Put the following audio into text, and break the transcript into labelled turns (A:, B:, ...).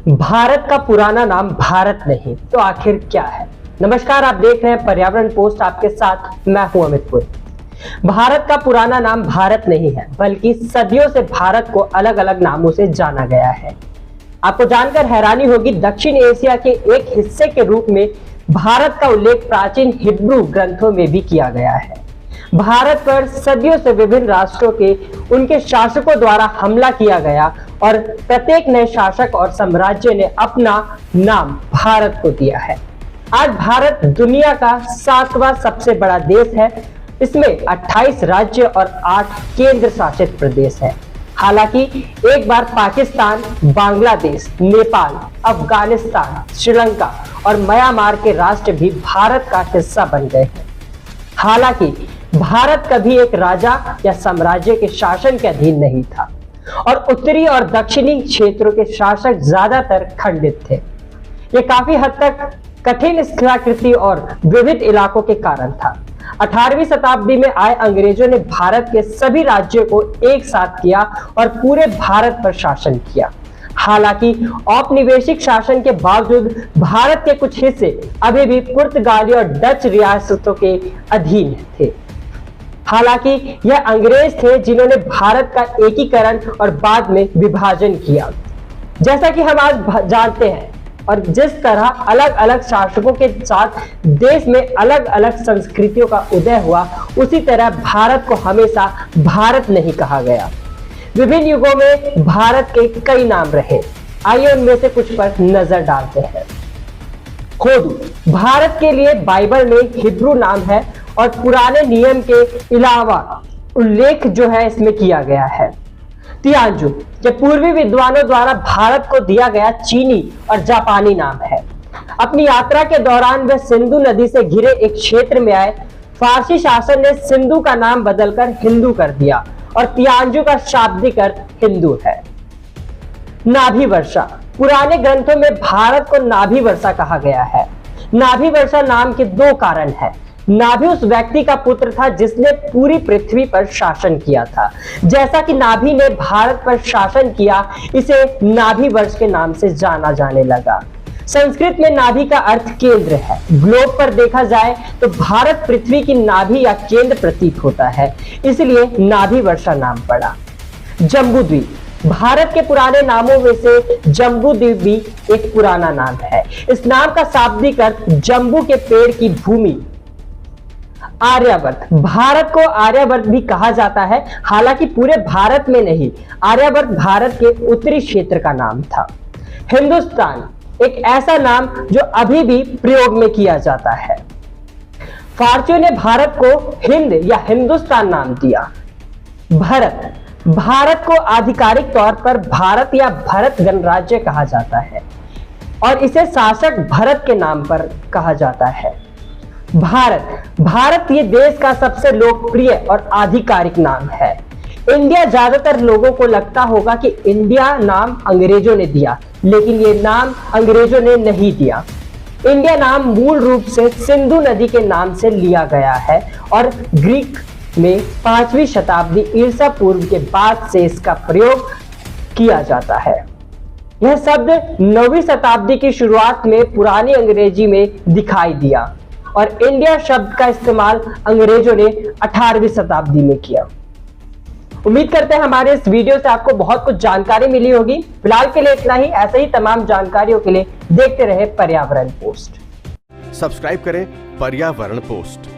A: भारत का पुराना नाम भारत नहीं तो आखिर क्या है। नमस्कार, आप देख रहे हैं पर्यावरण पोस्ट, आपके साथ मैं हूं अमित पुरी। भारत का पुराना नाम भारत नहीं है, बल्कि सदियों से भारत को अलग अलग नामों से जाना गया है। आपको जानकर हैरानी होगी, दक्षिण एशिया के एक हिस्से के रूप में भारत का उल्लेख प्राचीन हिब्रू ग्रंथों में भी किया गया है। भारत पर सदियों से विभिन्न राष्ट्रों के उनके शासकों द्वारा हमला किया गया और प्रत्येक नए शासक और साम्राज्य ने अपना नाम भारत को दिया है। आज भारत दुनिया का 7वां सबसे बड़ा देश है। इसमें 28 राज्य और 8 केंद्र शासित प्रदेश है। हालांकि एक बार पाकिस्तान, बांग्लादेश, नेपाल, अफगानिस्तान, श्रीलंका और म्यांमार के राष्ट्र भी भारत का हिस्सा बन गए हैं। हालांकि भारत कभी एक राजा या साम्राज्य के शासन के अधीन नहीं था और उत्तरी और दक्षिणी क्षेत्रों के शासक ज्यादातर खंडित थे। ये काफी हद तक कठिन स्थलाकृति और विविध इलाकों के कारण था। 18वीं शताब्दी में आए अंग्रेजों ने भारत के सभी राज्यों को एक साथ किया और पूरे भारत पर शासन किया। हालांकि औपनिवेशिक शासन के बावजूद भारत के कुछ हिस्से अभी भी पुर्तगाली और डच रियासतों के अधीन थे। हालांकि यह अंग्रेज थे जिन्होंने भारत का एकीकरण और बाद में विभाजन किया। जैसा कि हम आज जानते हैं, और जिस तरह अलग अलग शासकों के साथ देश में अलग अलग संस्कृतियों का उदय हुआ, उसी तरह भारत को हमेशा भारत नहीं कहा गया। विभिन्न युगों में भारत के कई नाम रहे। आइए उनमें से कुछ पर नजर डालते हैं। होदू भारत के लिए बाइबल में हिब्रू नाम है और पुराने नियम के अलावा उल्लेख जो है इसमें किया गया है। तियानजू जो पूर्वी विद्वानों द्वारा भारत को दिया गया चीनी और जापानी नाम है। अपनी यात्रा के दौरान वे सिंधु नदी से घिरे एक क्षेत्र में आए। फारसी शासन ने सिंधु का नाम बदलकर हिंदू कर दिया और तियानजू का शाब्दिक अर्थ हिंदू है। नाभि वर्षा पुराने ग्रंथों में भारत को नाभि वर्षा कहा गया है। नाभि वर्षा नाम के 2 कारण है। नाभि उस व्यक्ति का पुत्र था जिसने पूरी पृथ्वी पर शासन किया था। जैसा कि नाभि ने भारत पर शासन किया, इसे नाभि वर्ष के नाम से जाना जाने लगा। संस्कृत में नाभि का अर्थ केंद्र है। ग्लोब पर देखा जाए तो भारत पृथ्वी की नाभि या केंद्र प्रतीत होता है, इसलिए नाभि वर्षा नाम पड़ा। जम्बूद्वीप भारत के पुराने नामों में से जम्बूद्वीप भी एक पुराना नाम है। इस नाम का शाब्दिक अर्थ जम्बू के पेड़ की भूमि। आर्यावर्त भारत को आर्यावर्त भी कहा जाता है, हालांकि पूरे भारत में नहीं। आर्यावर्त भारत के उत्तरी क्षेत्र का नाम था। हिंदुस्तान एक ऐसा नाम जो अभी भी प्रयोग में किया जाता है। फारसियों ने भारत को हिंद या हिंदुस्तान नाम दिया। भारत को आधिकारिक तौर पर भारत या भरत गणराज्य कहा जाता है और इसे शासक भरत के नाम पर कहा जाता है। भारत ये देश का सबसे लोकप्रिय और आधिकारिक नाम है। इंडिया ज्यादातर लोगों को लगता होगा कि इंडिया नाम अंग्रेजों ने दिया, लेकिन ये नाम अंग्रेजों ने नहीं दिया। इंडिया नाम मूल रूप से सिंधु नदी के नाम से लिया गया है और ग्रीक में 5वीं शताब्दी ईसा पूर्व के बाद से इसका प्रयोग किया जाता है। यह शब्द 9वीं शताब्दी की शुरुआत में पुरानी अंग्रेजी में दिखाई दिया और इंडिया शब्द का इस्तेमाल अंग्रेजों ने 18वीं शताब्दी में किया। उम्मीद करते हैं हमारे इस वीडियो से आपको बहुत कुछ जानकारी मिली होगी। फिलहाल के लिए इतना ही। ऐसे ही तमाम जानकारियों के लिए देखते रहे पर्यावरण पोस्ट।
B: सब्सक्राइब करें पर्यावरण पोस्ट।